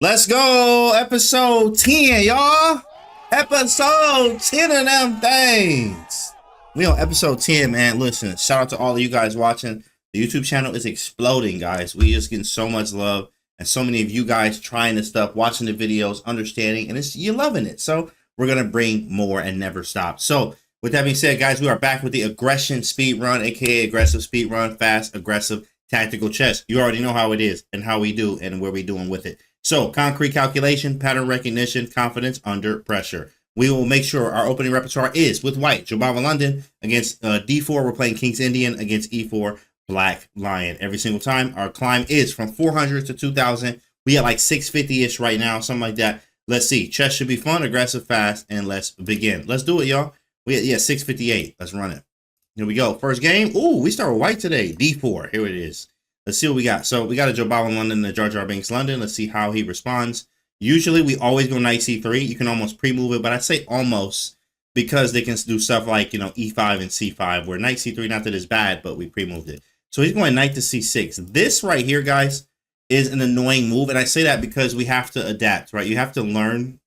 Let's go. Episode 10, y'all. Episode 10 of them things. We on episode 10, man. Listen, shout out to all of you guys watching. The YouTube channel is exploding, guys. We just getting so much love and so many of you guys trying this stuff, watching the videos, understanding, and you're loving it. So we're going to bring more and never stop. So with that being said, guys, we are back with the aggression speed run, aka aggressive speed run, fast, aggressive, tactical chess. You already know how it is and how we do and where we doing with it. So, concrete calculation, pattern recognition, confidence under pressure. We will make sure our opening repertoire is with white, Jobava London, against D4, we're playing King's Indian, against E4, Black Lion. Every single time, our climb is from 400 to 2,000. We at like 650-ish right now, something like that. Let's see. Chess should be fun, aggressive, fast, and let's begin. Let's do it, y'all. Yeah, 658. Let's run it. Here we go. First game. Ooh, we start with white today. D4. Here it is. Let's see what we got. So we got a Jobava London and a Jar Jar Binks London. Let's see how he responds. Usually we always go knight c3. You can almost pre-move it, but I'd say almost because they can do stuff like, e5 and c5, where knight c3, not that it's bad, but we pre-moved it. So he's going knight to c6. This right here, guys, is an annoying move. And I say that because we have to adapt, right? You have to learn.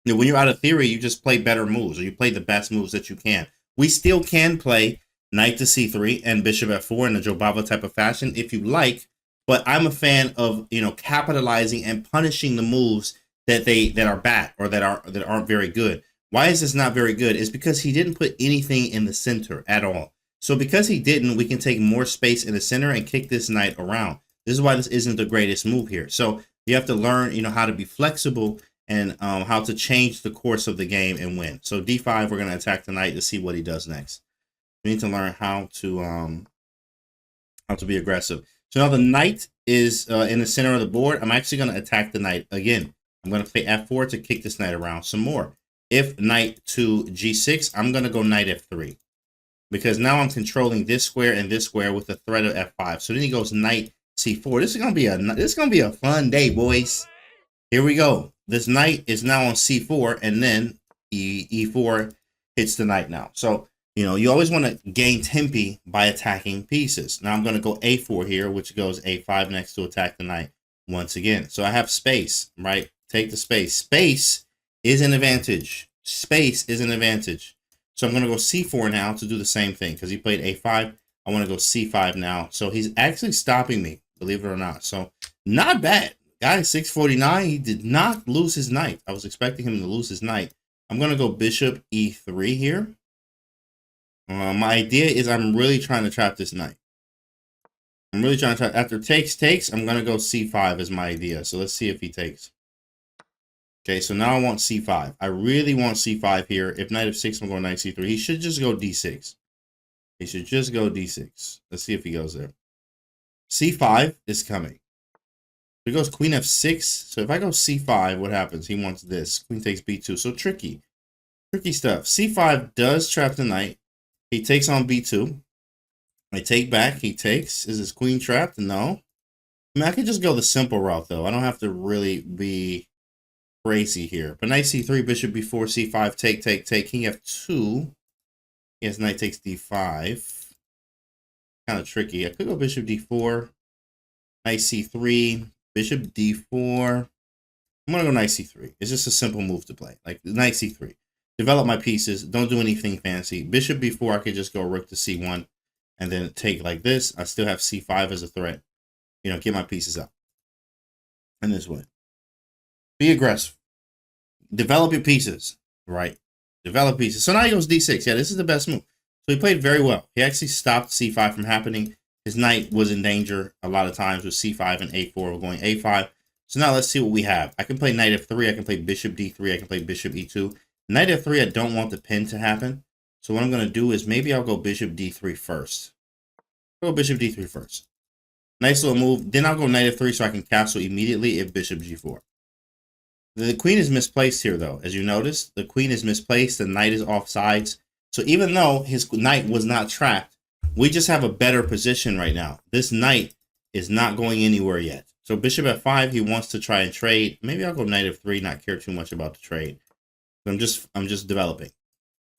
When you're out of theory, you just play better moves, or you play the best moves that you can. We still can play knight to c3 and bishop f4 in a Jobava type of fashion if you like, but I'm a fan of capitalizing and punishing the moves that are bad or that aren't very good. Why is this not very good? Is because he didn't put anything in the center at all. So because he didn't, we can take more space in the center and kick this knight around. This is why this isn't the greatest move here. So you have to learn how to be flexible and how to change the course of the game and win. So d5, we're going to attack the knight to see what he does next. We need to learn how to be aggressive. So now the knight is in the center of the board. I'm actually going to attack the knight again. I'm going to play f4 to kick this knight around some more. If knight to g6, I'm going to go knight f3 because now I'm controlling this square and this square with the threat of f5. So then he goes knight c4. This is going to be a fun day, boys. Here we go. This knight is now on c4, and then e4 hits the knight now. So you always want to gain tempi by attacking pieces. Now I'm going to go a4 here, which goes a5 next to attack the knight once again. So I have space, right? Take the space. Space is an advantage. Space is an advantage. So I'm going to go c4 now to do the same thing because he played a5. I want to go c5 now. So he's actually stopping me, believe it or not. So not bad. Guy 649, he did not lose his knight. I was expecting him to lose his knight. I'm going to go bishop e3 here. My idea is I'm really trying to trap this knight. I'm really trying to trap. After takes, I'm going to go c5 as my idea. So let's see if he takes. Okay, so now I want c5. I really want c5 here. If knight f6, I'm going knight c3. He should just go d6. He should just go d6. Let's see if he goes there. c5 is coming. He goes queen f6. So if I go c5, what happens? He wants this. Queen takes b2. So tricky. Tricky stuff. c5 does trap the knight. He takes on b2. I take back. He takes. Is his queen trapped? No. I mean, I could just go the simple route, though. I don't have to really be crazy here. But knight c3, bishop b4, c5, take. King f2. Yes, knight takes d5. Kind of tricky. I could go bishop d4. Knight c3, bishop d4. I'm going to go knight c3. It's just a simple move to play. Like knight c3. Develop my pieces. Don't do anything fancy. Bishop b4, I could just go rook to c1 and then take like this. I still have c5 as a threat. Get my pieces up. And this way. Be aggressive. Develop your pieces. Right. Develop pieces. So now he goes d6. Yeah, this is the best move. So he played very well. He actually stopped c5 from happening. His knight was in danger a lot of times with c5 and a4. We're going a5. So now let's see what we have. I can play knight f3. I can play bishop d3. I can play bishop e2. Knight f3, I don't want the pin to happen. So what I'm going to do is maybe I'll go bishop d3 first. I'll go bishop d3 first. Nice little move. Then I'll go knight f3 so I can castle immediately if bishop g4. The queen is misplaced here, though. As you notice, the queen is misplaced. The knight is off sides. So even though his knight was not trapped, we just have a better position right now. This knight is not going anywhere yet. So bishop f5, he wants to try and trade. Maybe I'll go knight f3, not care too much about the trade. I'm just developing.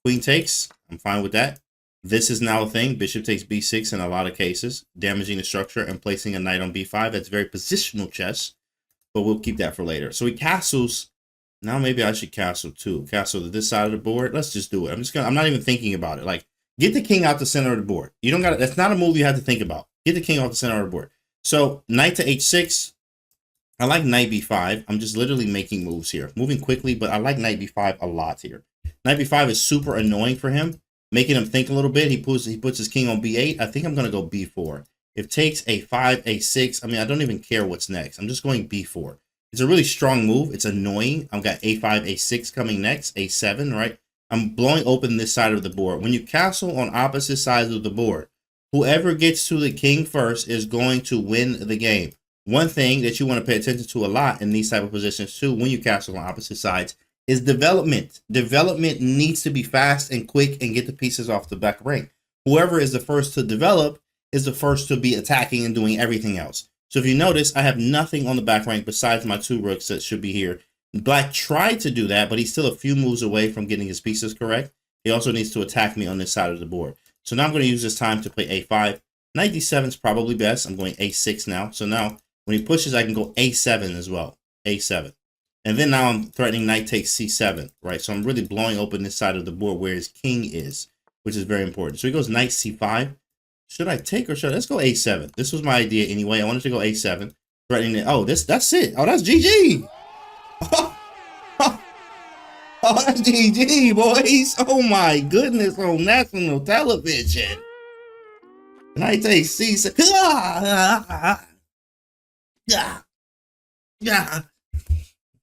Queen takes. I'm fine with that. This is now a thing. Bishop takes b6 in a lot of cases, damaging the structure and placing a knight on b5. That's very positional chess. but we'll keep that for later. So he castles. Now maybe I should castle too. Castle to this side of the board. Let's just do it. I'm not even thinking about it. Like, get the king out the center of the board. You don't got. That's not a move you have to think about. Get the king off the center of the board. So knight to h6. I like knight b5. I'm just literally making moves here, moving quickly, but I like knight b5 a lot here. Knight b5 is super annoying for him, making him think a little bit. He puts his king on b8. I think I'm gonna go b4. If takes a5, a6. I mean, I don't even care what's next. I'm just going b4. It's a really strong move. It's annoying. I've got a5, a6 coming next, a7, right? I'm blowing open this side of the board. When you castle on opposite sides of the board, whoever gets to the king first is going to win the game. One thing that you want to pay attention to a lot in these type of positions too, when you castle on opposite sides, is development. Development needs to be fast and quick and get the pieces off the back rank. Whoever is the first to develop is the first to be attacking and doing everything else. So if you notice, I have nothing on the back rank besides my 2 rooks that should be here. Black tried to do that, but he's still a few moves away from getting his pieces correct. He also needs to attack me on this side of the board. So now I'm going to use this time to play a5. Knight d7 is probably best. I'm going a6 now. So now when he pushes, I can go a7 as well. a7. And then now I'm threatening knight takes c7, right? So I'm really blowing open this side of the board where his king is, which is very important. So he goes knight c5. Should I take or should I? Let's go a7. This was my idea anyway. I wanted to go a7. Threatening it. Oh, that's it. Oh, that's GG. Oh, that's GG, boys. Oh my goodness, on national television. Knight takes c7.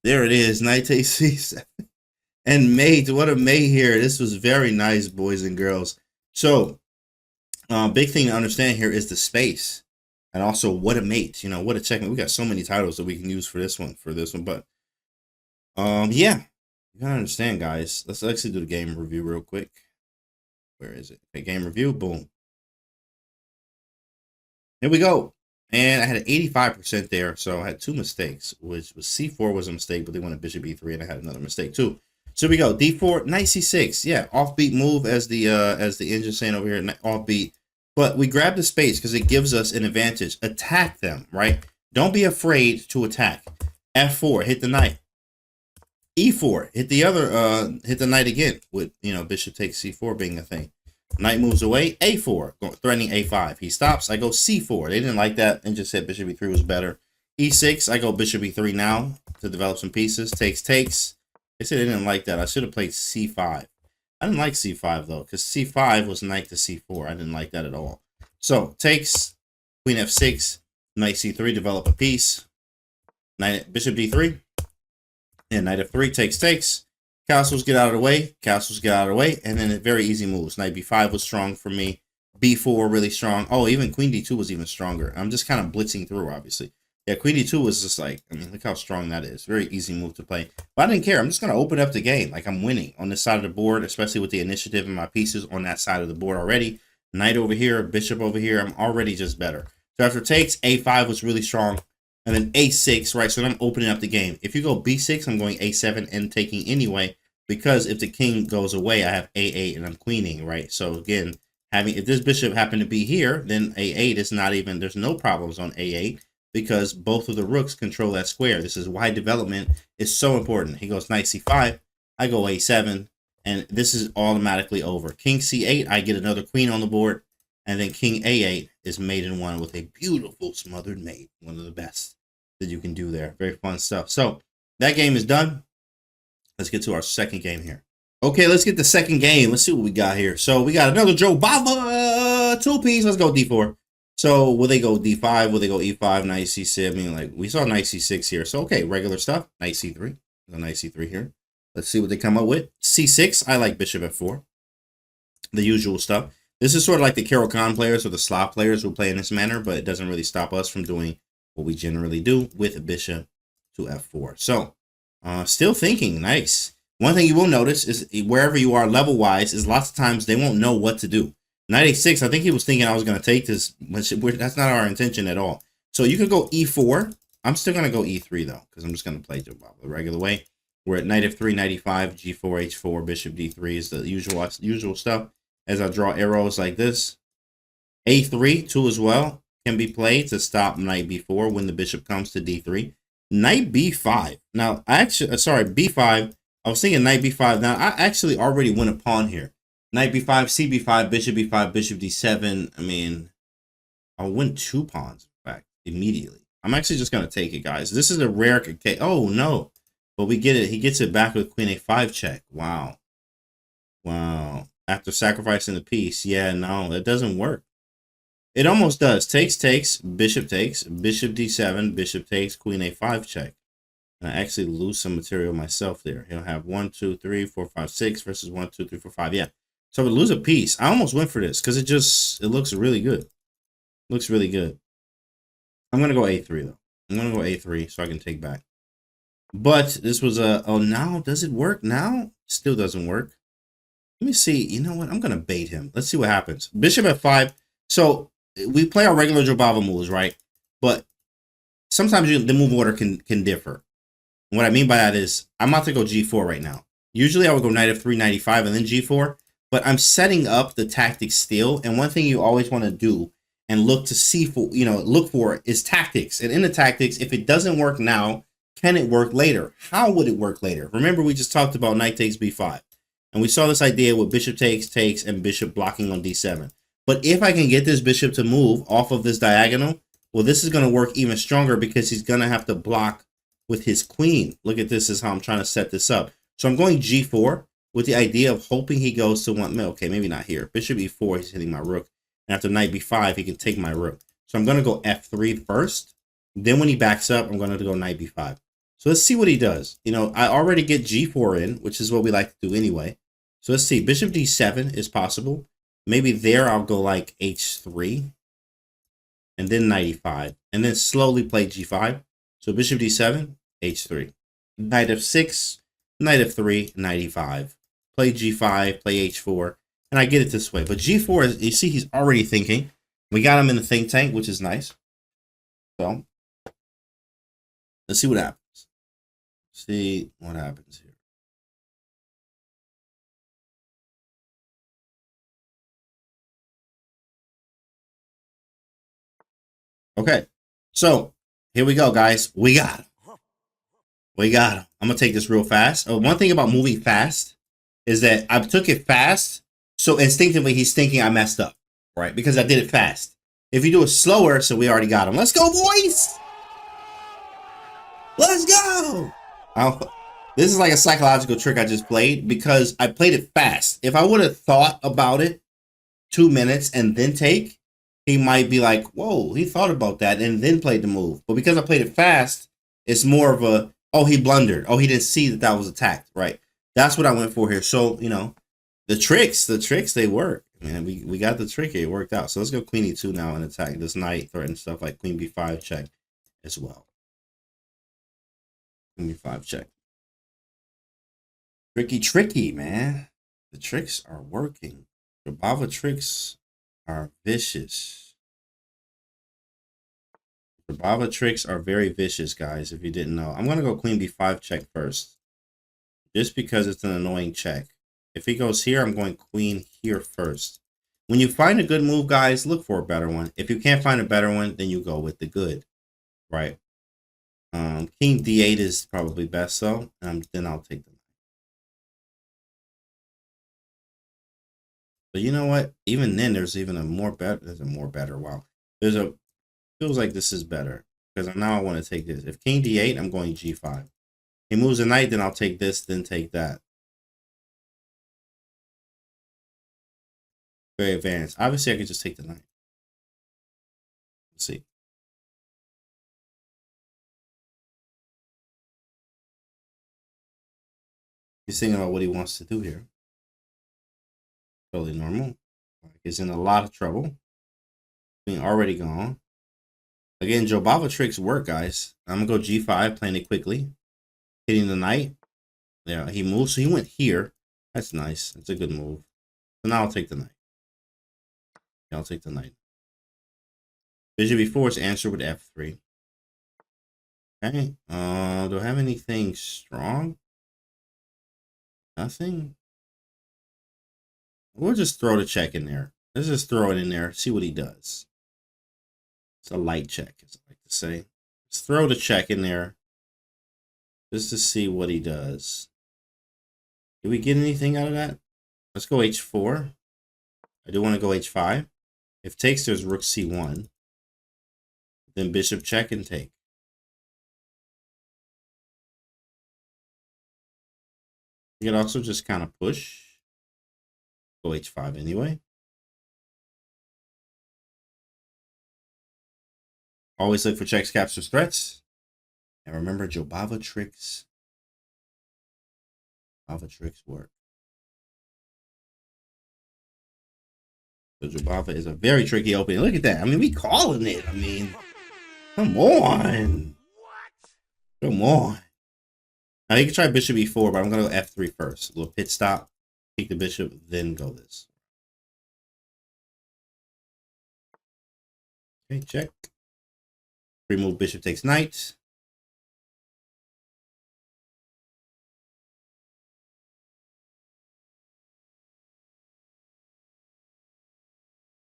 There it is. Knight takes c7. And mate, what a mate here. This was very nice, boys and girls. So big thing to understand here is the space, and also what a mate. You know, what a checkmate. We got so many titles that we can use for this one. But yeah, you gotta understand, guys. Let's actually do the game review real quick. Where is it? Okay, game review. Boom. Here we go. And I had an 85% there, so I had 2 mistakes, which was c4 was a mistake, but they wanted bishop e3, and I had another mistake too. So here we go. d4, knight c6. Yeah, offbeat move as the engine's saying over here. Offbeat. But we grab the space because it gives us an advantage. Attack them, right? Don't be afraid to attack. f4, hit the knight. e4, hit the other, hit the knight again with, you know, bishop takes c4 being a thing. Knight moves away, a4, threatening a5. He stops, I go c4. They didn't like that and just said bishop e3 was better. e6, I go bishop e3 now to develop some pieces. Takes. They said they didn't like that. I should have played c5. I didn't like c5 though, because c5 was knight to c4. I didn't like that at all. So takes, queen f6, knight c3, develop a piece. Knight, bishop d3, and knight f3, takes. Castles get out of the way. And then it very easy moves. Knight b5 was strong for me. b4 really strong. Oh, even queen d2 was even stronger. I'm just kind of blitzing through, obviously. Yeah, queen d2 was just like, I mean, look how strong that is. Very easy move to play. But I didn't care. I'm just going to open up the game. Like, I'm winning on this side of the board, especially with the initiative and my pieces on that side of the board already. Knight over here, bishop over here. I'm already just better. So after takes, a5 was really strong. And then a6, right? So I'm opening up the game. If you go b6, I'm going a7 and taking anyway. Because if the king goes away, I have a8 and I'm queening, right? So again, if this bishop happened to be here, then a8 is not even, there's no problems on a8 because both of the rooks control that square. This is why development is so important. He goes knight c5, I go a7, and this is automatically over. King c8, I get another queen on the board, and then king a8 is mate in one with a beautiful smothered mate. One of the best that you can do there. Very fun stuff. So that game is done. Let's get to our second game here. Okay, let's get the second game. Let's see what we got here. So we got another Jobava 2-piece. Let's go d4. So will they go d5? Will they go e5, knight c6? I mean, like, we saw knight c6 here. So, okay, regular stuff. Knight c3. Go knight c3 here. Let's see what they come up with. c6. I like bishop f4. The usual stuff. This is sort of like the Khan players or the Slav players who play in this manner, but it doesn't really stop us from doing what we generally do with a bishop to f4. So, still thinking, nice. One thing you will notice is wherever you are level-wise is lots of times they won't know what to do. Knight a6, I think he was thinking I was going to take this, but that's not our intention at all. So you could go e4. I'm still going to go e3, though, because I'm just going to play Jobava the regular way. We're at knight f3, knight e5, g4, h4, bishop d3 is the usual stuff. As I draw arrows like this. a3, too, as well, can be played to stop knight b4 when the bishop comes to d3. Knight b5. Now, I actually, sorry, b5. I was thinking knight b5. Now, I actually already win a pawn here. Knight b5, cb5, bishop b5, bishop d7. I mean, I'll win 2 pawns, in fact, immediately. I'm actually just going to take it, guys. This is a rare case. Oh, no. But we get it. He gets it back with queen a5 check. Wow. Wow. After sacrificing the piece. Yeah, no, it doesn't work. It almost does. Takes, bishop d7, bishop takes, queen a5 check. And I actually lose some material myself there. He'll have 1, 2, 3, 4, 5, 6 versus 1, 2, 3, 4, 5. Yeah. So we lose a piece. I almost went for this because it looks really good. Looks really good. I'm going to go a3, though. I'm going to go a3 so I can take back. But this was a... Oh, now does it work now? Still doesn't work. Let me see. You know what? I'm going to bait him. Let's see what happens. Bishop f5. So we play our regular Jobava moves, right? But sometimes the move order can differ. And what I mean by that is I'm about to go g4 right now. Usually I would go knight f3, knight e5, and then g4. But I'm setting up the tactics still. And one thing you always want to do and look to see for, look for is tactics. And in the tactics, if it doesn't work now, can it work later? How would it work later? Remember, we just talked about knight takes b5. And we saw this idea with bishop takes, and bishop blocking on d7. But if I can get this bishop to move off of this diagonal, well, this is going to work even stronger because he's going to have to block with his queen. Look at this is how I'm trying to set this up. So I'm going g4 with the idea of hoping he goes to one. Okay, maybe not here. Bishop e4, he's hitting my rook. And after knight b5, he can take my rook. So I'm going to go f3 first. Then when he backs up, I'm going to go knight b5. So let's see what he does. I already get g4 in, which is what we like to do anyway. So let's see. Bishop d7 is possible. Maybe there I'll go like h3. And then knight e5. And then slowly play g5. So bishop d7, h3. Knight f6, knight f3, knight e5. Play g5, play h4. And I get it this way. But g4, is, you see, he's already thinking. We got him in the think tank, which is nice. So let's see what happens. See what happens here. Okay, so here we go, guys. We got him. We got him. I'm going to take this real fast. One thing about moving fast is that I took it fast, so instinctively he's thinking I messed up, right? Because I did it fast. If you do it slower, so we already got him. Let's go, boys! Let's go! This is like a psychological trick I just played because I played it fast. If I would have thought about it 2 minutes and then take, he might be like, whoa, he thought about that and then played the move. But because I played it fast, it's more of a, oh, he blundered. Oh, he didn't see that was attacked, right? That's what I went for here. So, the tricks, they work. Man, we got the trick here. It worked out. So let's go queen e2 now and attack this knight, threaten stuff like queen b5 check as well. Queen b5 check. Tricky, man. The tricks are working. Jobava tricks are vicious. Jobava tricks are very vicious, guys, if you didn't know. I'm going to go queen b5 check first. Just because it's an annoying check. If he goes here, I'm going queen here first. When you find a good move, guys, look for a better one. If you can't find a better one, then you go with the good, right? King d8 is probably best, though. Then I'll take them. But you know what? Even then, there's a more better. Wow. Feels like this is better. Because now I want to take this. If king d8, I'm going g5. He moves a knight, then I'll take this, then take that. Very advanced. Obviously, I could just take the knight. Let's see. He's thinking about what he wants to do here. Totally normal. He's in a lot of trouble. Being already gone. Again, Jobava tricks work, guys. I'm going to go g5, playing it quickly. Hitting the knight. Yeah, he moves. So he went here. That's nice. That's a good move. So now I'll take the knight. Yeah, I'll take the knight. Bishop e4 is answered with f3. Okay. Do I have anything strong? Nothing. We'll just throw the check in there. Let's just throw it in there. See what he does. It's a light check, as I like to say. Just throw the check in there. just to see what he does. Did we get anything out of that? Let's go h4. I do want to go h5. If takes, there's rook c1. Then bishop check and take. You can also just kind of push. Go h5 anyway. Always look for checks, captures, threats. And remember, Jobava tricks. Jobava tricks work. So Jobava is a very tricky opening. Look at that. I mean, we calling it. I mean, come on. Come on. Now you can try bishop e4, but I'm going to go f3 first. A little pit stop. Take the bishop, then go this. Okay, check. Remove bishop takes knight.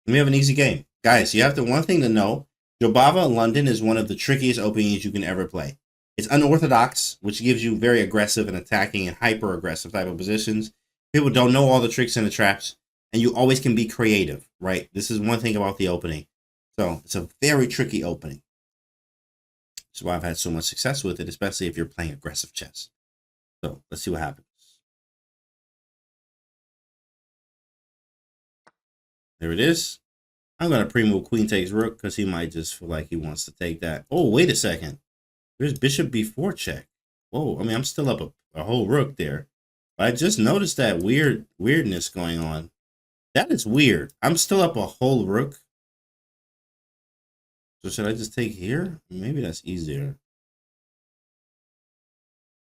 We have an easy game. Guys, you have to, one thing to know, Jobava London is one of the trickiest openings you can ever play. It's unorthodox, which gives you very aggressive and attacking and hyper aggressive type of positions. People don't know all the tricks and the traps, and you always can be creative, right? This is one thing about the opening. So it's a very tricky opening. That's why I've had so much success with it, especially if you're playing aggressive chess. So let's see what happens. There it is. I'm going to pre-move queen takes rook because he might just feel like he wants to take that. Oh, wait a second. There's bishop b4 check. Whoa, I mean, I'm still up a whole rook there. But I just noticed that weirdness going on. That is weird. I'm still up a whole rook. So should I just take here? Maybe that's easier.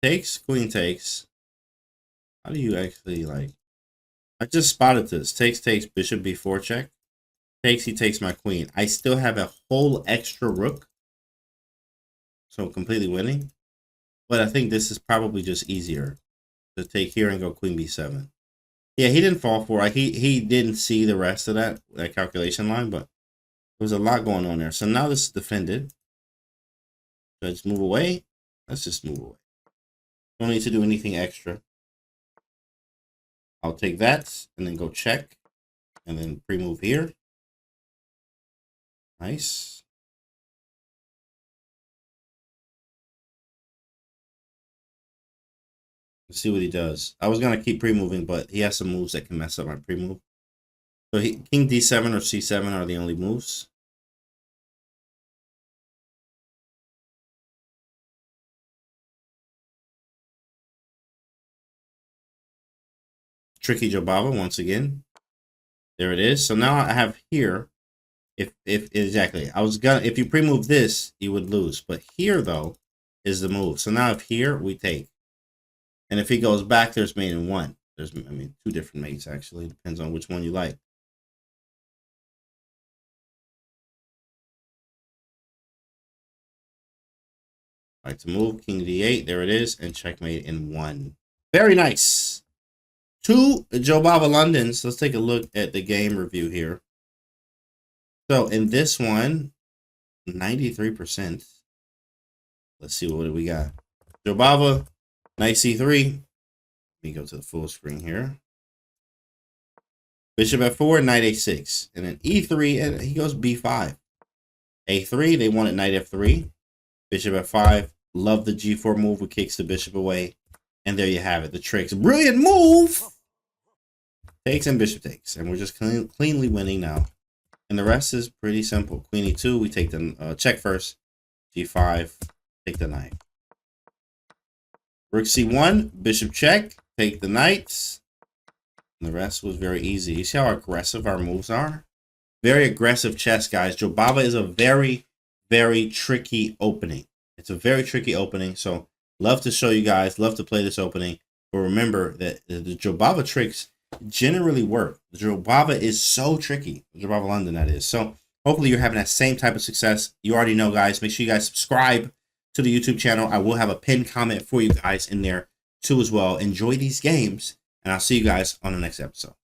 Takes, queen takes. How do you actually, like... I just spotted this. Takes, bishop b4 check. Takes, he takes my queen. I still have a whole extra rook. So completely winning. But I think this is probably just easier to take here and go queen b7. Yeah, he didn't fall for it. He didn't see the rest of that calculation line, but there was a lot going on there. So now this is defended. Should I just move away? Let's just move away. Don't need to do anything extra. I'll take that and then go check and then pre-move here. Nice. Let's see what he does. I was going to keep pre-moving, but he has some moves that can mess up my pre-move. So king d7 or c7 are the only moves. Tricky Jobava once again. There it is. So now I have here, if exactly, I was gonna, if you pre-move this, you would lose. But here though is the move. So now if here we take, and if he goes back, there's mate in one. There's, I mean, two different mates actually. Depends on which one you like. All right, to move king d8. There it is, and checkmate in one. Very nice. 2 Jobava Londons. Let's take a look at the game review here. So in this one, 93%. Let's see what we got. Jobava, knight c3. Let me go to the full screen here. Bishop f4, knight a6. And then e3, and he goes b5. a3, they wanted knight f3. Bishop f5. Love the g4 move, which kicks the bishop away. And there you have it, the tricks. Brilliant move! Takes and bishop takes. And we're just cleanly winning now. And the rest is pretty simple. Queen e2, we take the check first. g5, take the knight. Rook c1, bishop check, take the knights. And the rest was very easy. You see how aggressive our moves are? Very aggressive chess, guys. Jobava is a very, very tricky opening. It's a very tricky opening. So love to show you guys, love to play this opening. But remember that the Jobava tricks generally work. The Jobava is so tricky. Jobava London, that is. So hopefully you're having that same type of success. You already know, guys. Make sure you guys subscribe to the YouTube channel. I will have a pinned comment for you guys in there too as well. Enjoy these games, and I'll see you guys on the next episode.